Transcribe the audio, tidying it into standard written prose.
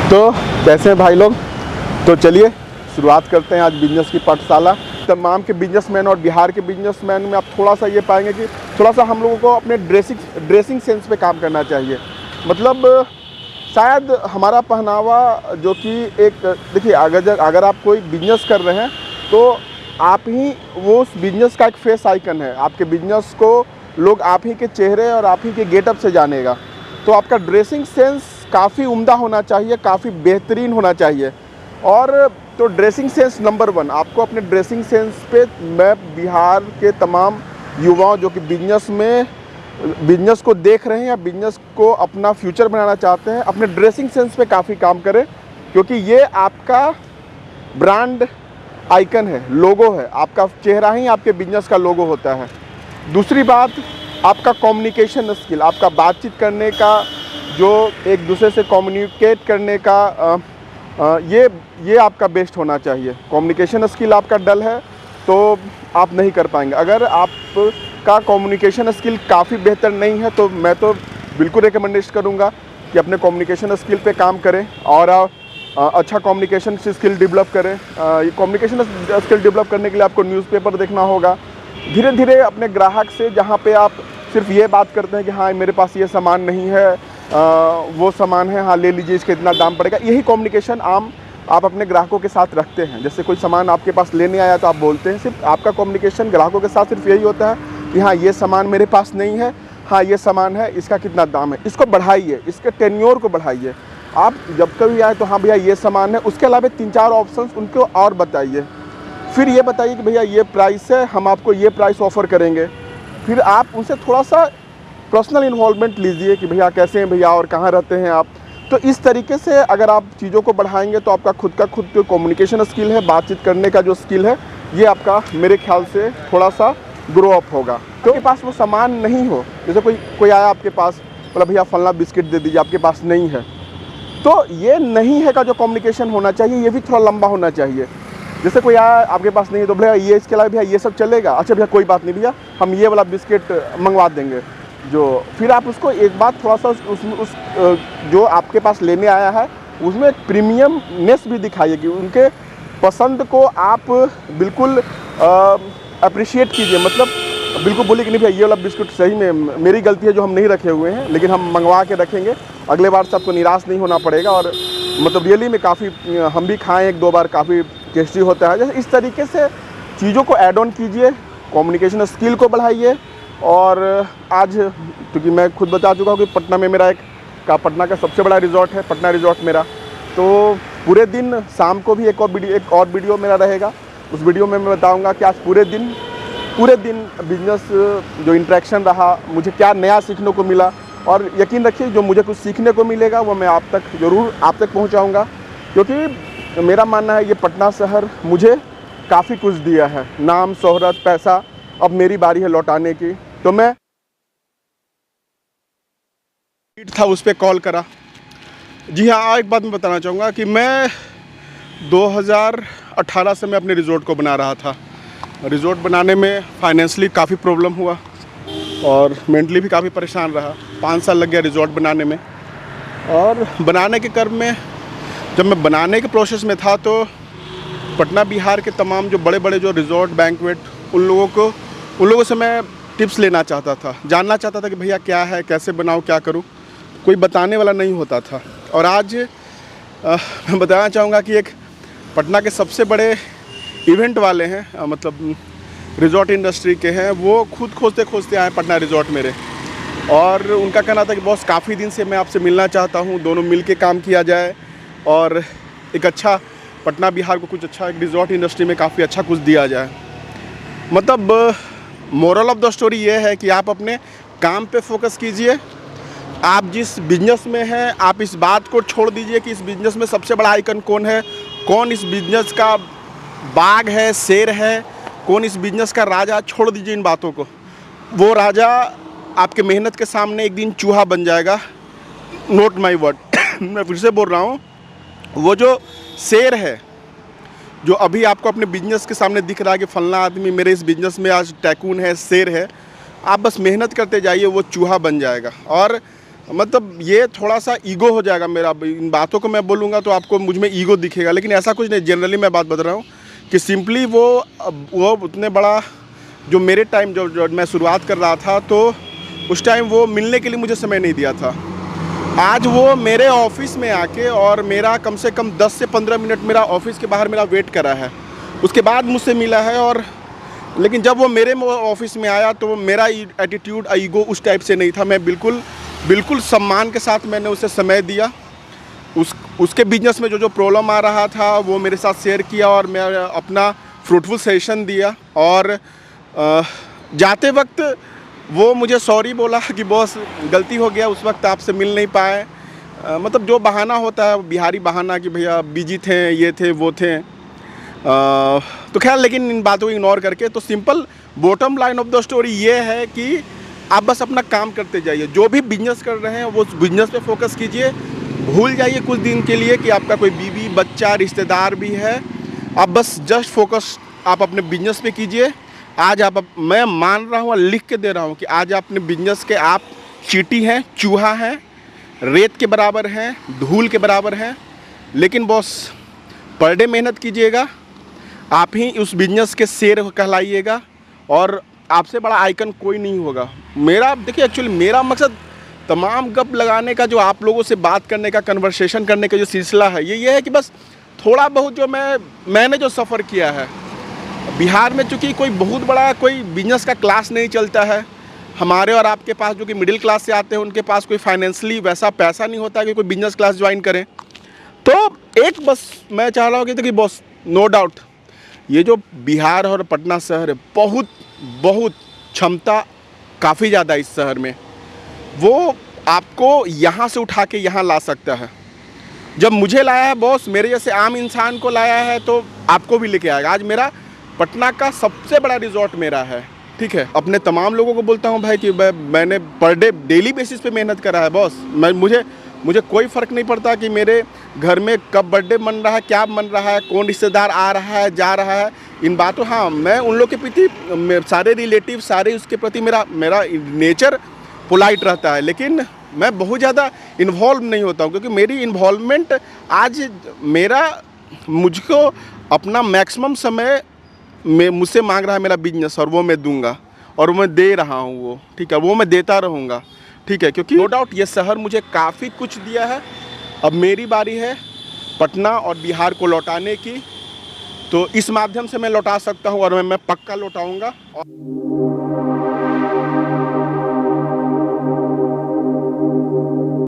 तो कैसे हैं भाई लोग। तो चलिए शुरुआत करते हैं आज बिजनेस की पाठशाला। तमाम के बिजनेसमैन और बिहार के बिजनेसमैन में आप थोड़ा सा ये पाएंगे कि थोड़ा सा हम लोगों को अपने ड्रेसिंग सेंस पे काम करना चाहिए। मतलब शायद हमारा पहनावा जो कि एक देखिए, अगर आप कोई बिजनेस कर रहे हैं तो आप ही वो उस बिजनेस का एक फेस आइकन है। आपके बिजनेस को लोग आप ही के चेहरे और आप ही के गेटअप से जानेगा। तो आपका ड्रेसिंग सेंस काफ़ी उम्दा होना चाहिए, काफ़ी बेहतरीन होना चाहिए। और तो ड्रेसिंग सेंस नंबर 1, आपको अपने ड्रेसिंग सेंस पे मैं बिहार के तमाम युवाओं जो कि बिजनेस को देख रहे हैं या बिजनेस को अपना फ्यूचर बनाना चाहते हैं, अपने ड्रेसिंग सेंस पे काफ़ी काम करें, क्योंकि ये आपका ब्रांड आइकन है, लोगो है। आपका चेहरा ही आपके बिजनेस का लोगो होता है। दूसरी बात, आपका कम्युनिकेशन स्किल, आपका बातचीत करने का, जो एक दूसरे से कम्युनिकेट करने का ये आपका बेस्ट होना चाहिए। कम्युनिकेशन स्किल आपका डल है तो आप नहीं कर पाएंगे। अगर आपका कम्युनिकेशन स्किल काफ़ी बेहतर नहीं है तो मैं तो बिल्कुल रिकमेंडेशन करूँगा कि अपने कम्युनिकेशन स्किल पे काम करें और अच्छा कम्युनिकेशन स्किल डेवलप करें। ये कम्युनिकेशन स्किल डेवलप करने के लिए आपको न्यूज़पेपर देखना होगा। धीरे धीरे अपने ग्राहक से, जहाँ पे आप सिर्फ ये बात करते हैं कि हाँ मेरे पास ये सामान नहीं है, वो सामान है, हाँ ले लीजिए, इसका इतना दाम पड़ेगा, यही कम्युनिकेशन आप अपने ग्राहकों के साथ रखते हैं। जैसे कोई सामान आपके पास लेने आया तो आप बोलते हैं, सिर्फ आपका कम्युनिकेशन ग्राहकों के साथ सिर्फ यही होता है कि हाँ ये सामान मेरे पास नहीं है, हाँ ये सामान है, इसका कितना दाम है, इसको बढ़ाइए, इसके टेन्योर को बढ़ाइए। आप जब कभी आए तो हाँ भैया ये सामान है, उसके अलावा 3-4 ऑप्शंस उनको और बताइए। फिर ये बताइए कि भैया ये प्राइस है, हम आपको ये प्राइस ऑफ़र करेंगे। फिर आप उनसे थोड़ा सा पर्सनल इन्वॉल्वमेंट लीजिए कि भैया कैसे हैं भैया और कहाँ रहते हैं आप। तो इस तरीके से अगर आप चीज़ों को बढ़ाएंगे तो आपका खुद जो कम्युनिकेशन स्किल है, बातचीत करने का जो स्किल है, ये आपका मेरे ख्याल से थोड़ा सा ग्रो अप होगा। तो आपके पास वो सामान नहीं हो, जैसे कोई आया आपके पास, बोला भैया फलना बिस्किट दे दीजिए, आपके पास नहीं है, तो ये नहीं है का जो कम्युनिकेशन होना चाहिए ये भी थोड़ा लंबा होना चाहिए। जैसे कोई आया आपके पास नहीं है तो भैया ये, इसके अलावा भैया ये सब चलेगा, अच्छा भैया कोई बात नहीं भैया हम ये वाला बिस्किट मंगवा देंगे। जो फिर आप उसको एक बात थोड़ा सा उस जो आपके पास लेने आया है उसमें एक प्रीमियमनेस भी दिखाइए कि उनके पसंद को आप बिल्कुल अप्रिशिएट कीजिए। मतलब बिल्कुल बोलिए कि नहीं भैया ये वाला बिस्कुट सही में मेरी गलती है जो हम नहीं रखे हुए हैं, लेकिन हम मंगवा के रखेंगे, अगले बार से आपको निराश नहीं होना पड़ेगा। और मतलब रियली में काफ़ी हम भी खाएँ 1-2 बार, काफ़ी टेस्टी होता है। जैसे इस तरीके से चीज़ों को ऐड ऑन कीजिए, कम्युनिकेशन स्किल को बढ़ाइए। और आज क्योंकि मैं खुद बता चुका हूँ कि पटना में मेरा पटना का सबसे बड़ा रिज़ॉर्ट है, पटना रिज़ॉर्ट मेरा, तो पूरे दिन शाम को भी एक और वीडियो मेरा रहेगा। उस वीडियो में मैं बताऊँगा कि आज पूरे दिन बिजनेस जो इंटरेक्शन रहा, मुझे क्या नया सीखने को मिला। और यकीन रखिए जो मुझे कुछ सीखने को मिलेगा वो मैं आप तक पहुँचाऊँगा, क्योंकि मेरा मानना है ये पटना शहर मुझे काफ़ी कुछ दिया है, नाम, शोहरत, पैसा। अब मेरी बारी है लौटाने की। तो मैं था उस पर कॉल करा। जी हाँ, एक बात मैं बताना चाहूँगा कि मैं 2018 से मैं अपने रिज़ॉर्ट को बना रहा था। रिज़ॉर्ट बनाने में फाइनेंशियली काफ़ी प्रॉब्लम हुआ और मेंटली भी काफ़ी परेशान रहा। 5 साल लग गया रिज़ॉर्ट बनाने में। और बनाने के क्रम में जब मैं बनाने के प्रोसेस में था तो पटना बिहार के तमाम जो बड़े बड़े जो रिज़ॉर्ट, बैंक्वेट, उन लोगों से मैं टिप्स लेना चाहता था, जानना चाहता था कि भैया क्या है, कैसे बनाऊँ, क्या करूँ। कोई बताने वाला नहीं होता था। और आज मैं बताना चाहूँगा कि एक पटना के सबसे बड़े इवेंट वाले हैं, मतलब रिज़ॉर्ट इंडस्ट्री के हैं, वो खुद खोजते आए पटना रिज़ॉर्ट मेरे। और उनका कहना था कि बॉस काफ़ी दिन से मैं आपसे मिलना चाहता हूँ, दोनों मिल के काम किया जाए और एक अच्छा पटना बिहार को कुछ अच्छा, एक रिज़ॉर्ट इंडस्ट्री में काफ़ी अच्छा कुछ दिया जाए। मतलब मोरल ऑफ द स्टोरी ये है कि आप अपने काम पे फोकस कीजिए। आप जिस बिजनेस में हैं आप इस बात को छोड़ दीजिए कि इस बिजनेस में सबसे बड़ा आइकन कौन है, कौन इस बिजनेस का बाग है, शेर है, कौन इस बिजनेस का राजा। छोड़ दीजिए इन बातों को। वो राजा आपके मेहनत के सामने एक दिन चूहा बन जाएगा। नोट माय वर्ड मैं फिर से बोल रहा हूँ, वो जो शेर है जो अभी आपको अपने बिजनेस के सामने दिख रहा है कि फलना आदमी मेरे इस बिजनेस में आज टैकून है, शेर है, आप बस मेहनत करते जाइए, वो चूहा बन जाएगा। और मतलब ये थोड़ा सा ईगो हो जाएगा मेरा, इन बातों को मैं बोलूँगा तो आपको मुझ में ईगो दिखेगा, लेकिन ऐसा कुछ नहीं। जनरली मैं बात बता रहा हूँ कि सिंपली वो उतने बड़ा जो मेरे टाइम जो मैं शुरुआत कर रहा था, तो उस टाइम वो मिलने के लिए मुझे समय नहीं दिया था। आज वो मेरे ऑफिस में आके और मेरा कम से कम 10 से 15 मिनट मेरा ऑफिस के बाहर मेरा वेट करा है, उसके बाद मुझसे मिला है। और लेकिन जब वो मेरे ऑफिस में आया तो मेरा एटीट्यूड ईगो उस टाइप से नहीं था। मैं बिल्कुल सम्मान के साथ मैंने उसे समय दिया। उसके बिजनेस में जो प्रॉब्लम आ रहा था वो मेरे साथ शेयर किया और मैं अपना फ्रूटफुल सेशन दिया। और जाते वक्त वो मुझे सॉरी बोला कि बॉस गलती हो गया, उस वक्त आपसे मिल नहीं पाए। मतलब जो बहाना होता है बिहारी बहाना कि भैया बिजी थे, ये थे वो थे। तो खैर, लेकिन इन बातों को इग्नोर करके तो simple bottom line of the story ये है कि आप बस अपना काम करते जाइए। जो भी बिजनेस कर रहे हैं वो उस बिजनेस पे फोकस कीजिए। भूल जाइए कुछ दिन के लिए कि आपका कोई बीवी बच्चा रिश्तेदार भी है। आप बस जस्ट फोकस आप अपने बिजनेस पे कीजिए। आज मैं मान रहा हूँ और लिख के दे रहा हूँ कि आज अपने बिजनेस के आप चींटी हैं, चूहा हैं, रेत के बराबर हैं, धूल के बराबर हैं। लेकिन बॉस पर डे मेहनत कीजिएगा, आप ही उस बिजनेस के शेर कहलाइएगा और आपसे बड़ा आइकन कोई नहीं होगा। मेरा देखिए, एक्चुअली मेरा मकसद तमाम गप लगाने का, जो आप लोगों से बात करने का, कन्वर्सेशन करने का जो सिलसिला है, ये है कि बस थोड़ा बहुत जो मैंने जो सफ़र किया है बिहार में, चूँकि कोई बहुत बड़ा कोई बिजनेस का क्लास नहीं चलता है। हमारे और आपके पास जो कि मिडिल क्लास से आते हैं उनके पास कोई फाइनेंशियली वैसा पैसा नहीं होता कि कोई बिजनेस क्लास ज्वाइन करें। तो एक बस मैं चाह रहा हूँ कि बॉस नो डाउट ये जो बिहार और पटना शहर है, बहुत क्षमता काफ़ी ज़्यादा इस शहर में, वो आपको यहाँ से उठा के यहाँ ला सकता है। जब मुझे लाया है बॉस, मेरे जैसे आम इंसान को लाया है, तो आपको भी लेके आएगा। आज मेरा पटना का सबसे बड़ा रिजॉर्ट मेरा है, ठीक है। अपने तमाम लोगों को बोलता हूँ भाई कि मैंने पर डे डेली बेसिस पे मेहनत करा है बॉस। मुझे कोई फ़र्क नहीं पड़ता कि मेरे घर में कब बर्थडे मन रहा है, क्या मन रहा है, कौन रिश्तेदार आ रहा है, जा रहा है, इन बातों। हाँ, मैं उन लोग के प्रति, सारे रिलेटिव सारे उसके प्रति मेरा नेचर पोलाइट रहता है, लेकिन मैं बहुत ज़्यादा इन्वॉल्व नहीं होता हूँ, क्योंकि मेरी इन्वॉल्वमेंट आज मुझको अपना मैक्सिमम समय मुझसे मांग रहा है मेरा बिजनेस, और वो मैं दूंगा और मैं दे रहा हूँ वो, ठीक है, वो मैं देता रहूँगा, ठीक है। क्योंकि नो डाउट ये शहर मुझे काफ़ी कुछ दिया है। अब मेरी बारी है पटना और बिहार को लौटाने की, तो इस माध्यम से मैं लौटा सकता हूँ और मैं पक्का लौटाऊँगा।